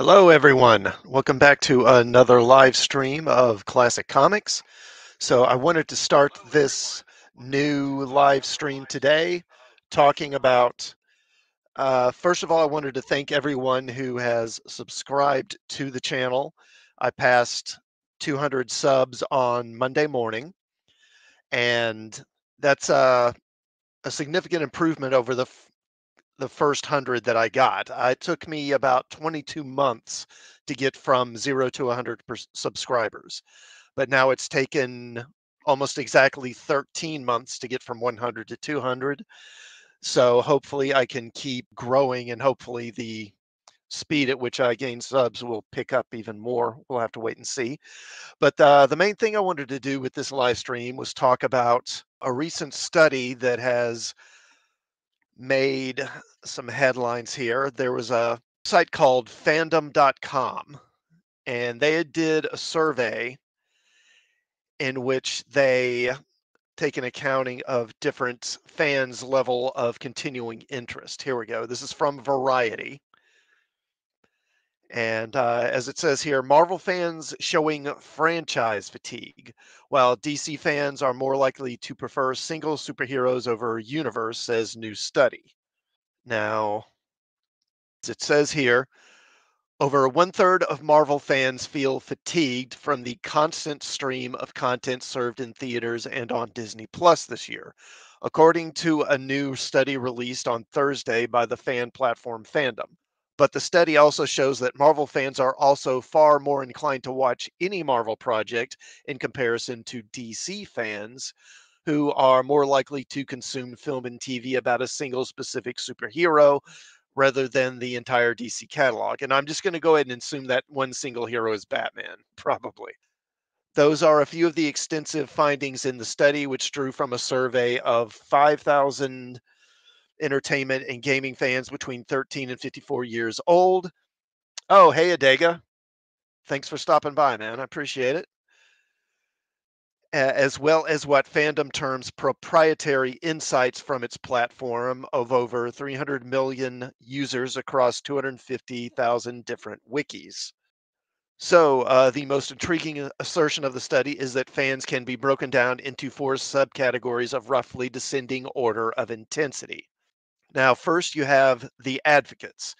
Hello, everyone. Welcome back to another live stream of Classic Comics. So, I wanted to start this new live stream today talking about, first of all, I wanted to thank everyone who has subscribed to the channel. I passed 200 subs on Monday morning, and that's a significant improvement over the first 100 that I got. It took me about 22 months to get from 0 to 100 subscribers, but now it's taken almost exactly 13 months to get from 100 to 200. So hopefully I can keep growing, and hopefully the speed at which I gain subs will pick up even more. We'll have to wait and see. But the main thing I wanted to do with this live stream was talk about a recent study that has made some headlines here. There was a site called fandom.com, and they did a survey in which they take an accounting of different fans' level of continuing interest. Here we go. This is from Variety. And as it says here, Marvel fans showing franchise fatigue, while DC fans are more likely to prefer single superheroes over universe, says new study. Now, as it says here, over one-third of Marvel fans feel fatigued from the constant stream of content served in theaters and on Disney Plus this year, according to a new study released on Thursday by the fan platform Fandom. But the study also shows that Marvel fans are also far more inclined to watch any Marvel project in comparison to DC fans, who are more likely to consume film and TV about a single specific superhero rather than the entire DC catalog. And I'm just going to go ahead and assume that one single hero is Batman, probably. Those are a few of the extensive findings in the study, which drew from a survey of 5,000 entertainment and gaming fans between 13 and 54 years old. Oh, hey, Adega. Thanks for stopping by, man. I appreciate it. As well as what Fandom terms proprietary insights from its platform of over 300 million users across 250,000 different wikis. So, the most intriguing assertion of the study is that fans can be broken down into four subcategories of roughly descending order of intensity. Now, first, you have the advocates.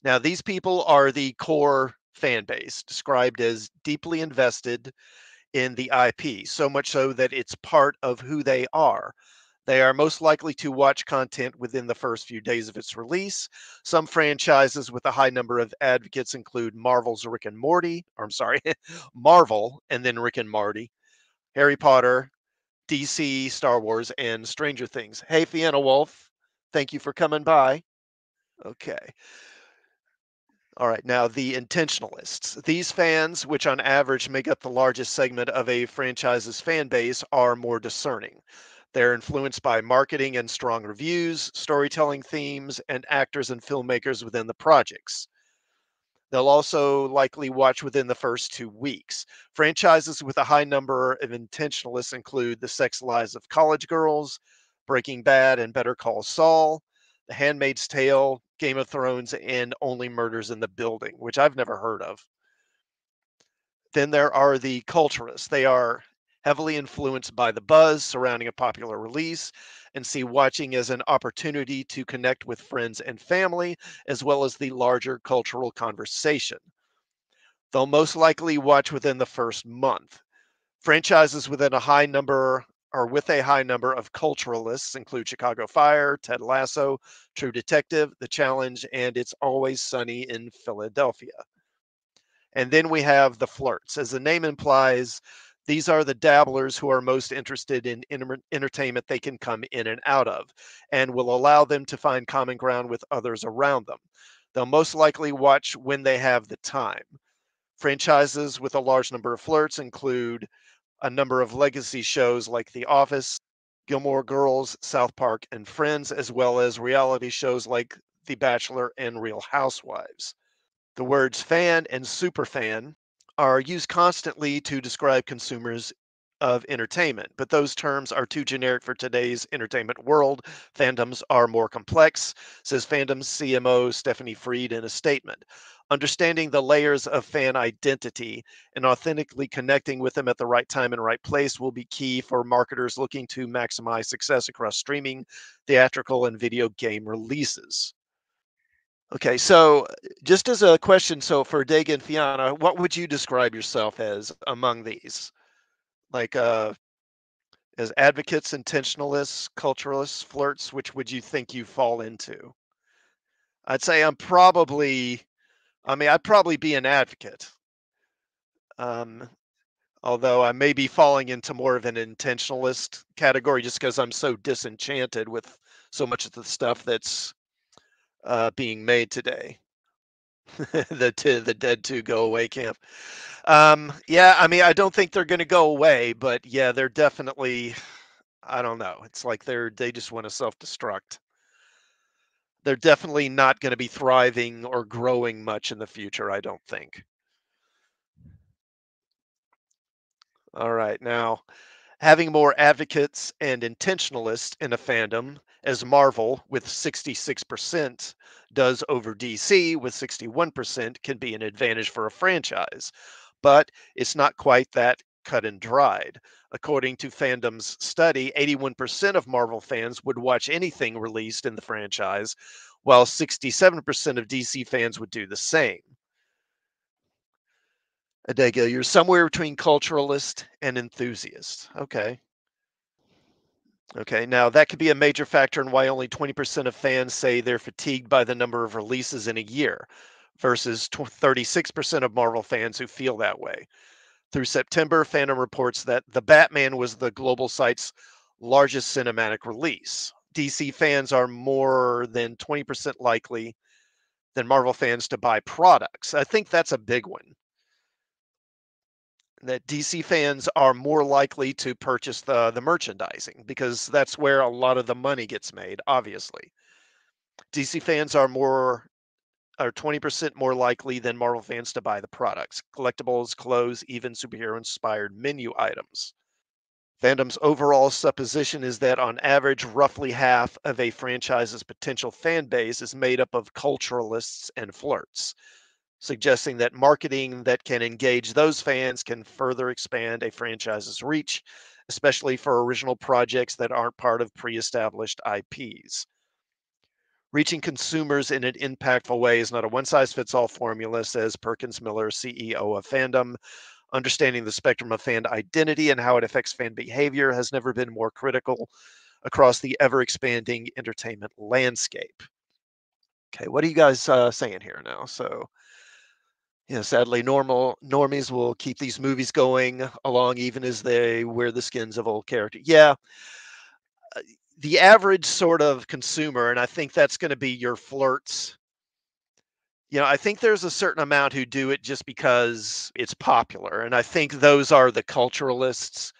Now, these people are the core fan base, described as deeply invested in the IP, so much so that it's part of who they are. They are most likely to watch content within the first few days of its release. Some franchises with a high number of advocates include Marvel's Rick and Morty, or I'm sorry, Marvel and then Rick and Morty, Harry Potter, DC, Star Wars, and Stranger Things. Hey, Fiona Wolf, thank you for coming by. Okay. All right, now the intentionalists. These fans, which on average make up the largest segment of a franchise's fan base, are more discerning. They're influenced by marketing and strong reviews, storytelling themes, and actors and filmmakers within the projects. They'll also likely watch within the first 2 weeks. Franchises with a high number of intentionalists include The Sex Lives of College Girls, Breaking Bad, and Better Call Saul, The Handmaid's Tale, Game of Thrones, and Only Murders in the Building, which I've never heard of. Then there are the culturists. They are heavily influenced by the buzz surrounding a popular release and see watching as an opportunity to connect with friends and family, as well as the larger cultural conversation. They'll most likely watch within the first month. Franchises within a high number or with a high number of culturalists include Chicago Fire, Ted Lasso, True Detective, The Challenge, and It's Always Sunny in Philadelphia. And then we have the flirts. As the name implies, these are the dabblers who are most interested in entertainment they can come in and out of, and will allow them to find common ground with others around them. They'll most likely watch when they have the time. Franchises with a large number of flirts include a number of legacy shows like The Office, Gilmore Girls, South Park, and Friends, as well as reality shows like The Bachelor and Real Housewives. The words fan and superfan are used constantly to describe consumers of entertainment, but those terms are too generic for today's entertainment world. Fandoms are more complex, says Fandom's CMO Stephanie Freed in a statement. Understanding the layers of fan identity and authentically connecting with them at the right time and right place will be key for marketers looking to maximize success across streaming, theatrical, and video game releases. Okay, so just as a question, so for Dega and Fiona, what would you describe yourself as among these? Like as advocates, intentionalists, culturalists, flirts, which would you think you fall into? I'd say I'd probably be an advocate. Um, Although I may be falling into more of an intentionalist category just because I'm so disenchanted with so much of the stuff that's being made today. The Dead to Go Away camp. Yeah, I mean, I don't think they're going to go away, but yeah, they're definitely. I don't know. It's like they just want to self-destruct. They're definitely not going to be thriving or growing much in the future, I don't think. All right, now having more advocates and intentionalists in a fandom, as Marvel with 66% does over DC with 61%, can be an advantage for a franchise. But it's not quite that cut and dried. According to Fandom's study, 81% of Marvel fans would watch anything released in the franchise, while 67% of DC fans would do the same. Adega, you're somewhere between culturalist and enthusiast. Okay. Okay, now that could be a major factor in why only 20% of fans say they're fatigued by the number of releases in a year versus 36% of Marvel fans who feel that way. Through September, Fandom reports that The Batman was the global site's largest cinematic release. DC fans are more than 20% likely than Marvel fans to buy products. I think that's a big one. That DC fans are more likely to purchase the merchandising because that's where a lot of the money gets made, obviously. DC fans are 20% more likely than Marvel fans to buy the products, collectibles, clothes, even superhero inspired menu items. Fandom's overall supposition is that on average, roughly half of a franchise's potential fan base is made up of culturalists and flirts, suggesting that marketing that can engage those fans can further expand a franchise's reach, especially for original projects that aren't part of pre established IPs. Reaching consumers in an impactful way is not a one size fits all formula, says Perkins Miller, CEO of Fandom. Understanding the spectrum of fan identity and how it affects fan behavior has never been more critical across the ever expanding entertainment landscape. Okay, what are you guys saying here now? So, yeah, sadly, normal normies will keep these movies going along even as they wear the skins of old characters. Yeah, the average sort of consumer, and I think that's going to be your flirts. I think there's a certain amount who do it just because it's popular, and I think those are the culturalists.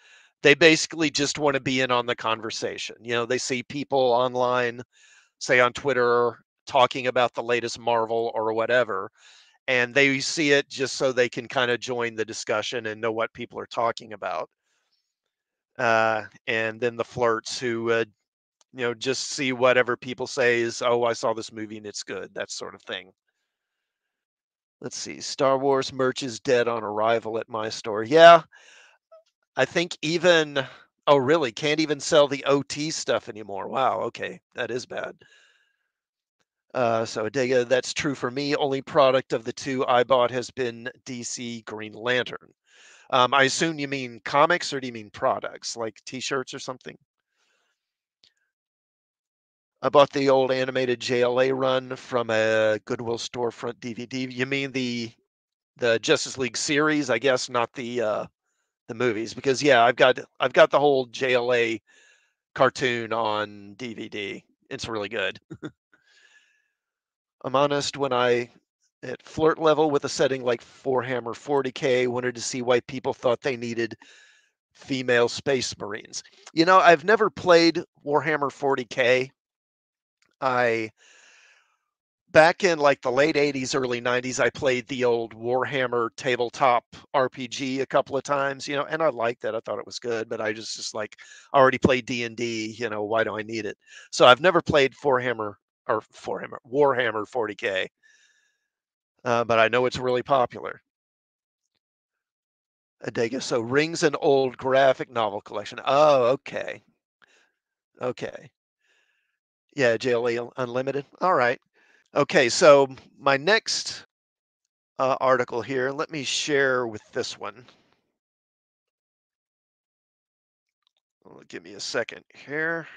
They basically just want to be in on the conversation. They see people online, say on Twitter, talking about the latest Marvel or whatever, and they see it just so they can kind of join the discussion and know what people are talking about. And then the flirts who, just see whatever people say is, oh, I saw this movie and it's good, that sort of thing. Let's see. Star Wars merch is dead on arrival at my store. Yeah, I think even, oh, really? Can't even sell the OT stuff anymore. Wow. Okay. That is bad. So Adega, that's true for me. Only product of the two I bought has been DC Green Lantern. I assume you mean comics or do you mean products like t-shirts or something? I bought the old animated JLA run from a Goodwill storefront DVD. You mean the Justice League series, I guess, not the movies, because yeah, I've got the whole JLA cartoon on DVD. It's really good. I'm honest, when I at flirt level with a setting like Warhammer 40K, wanted to see why people thought they needed female space marines. I've never played Warhammer 40K. I Back in like the late 80s, early 90s, I played the old Warhammer tabletop RPG a couple of times, and I liked it. I thought it was good, but I just like I already played D&D, why do I need it? So I've never played Warhammer 40K. but I know it's really popular. Adega. So Rings an Old graphic novel collection. Oh, okay. Okay. Yeah, JLA Unlimited. All right. Okay, so my next article here, let me share with this one. Give me a second here.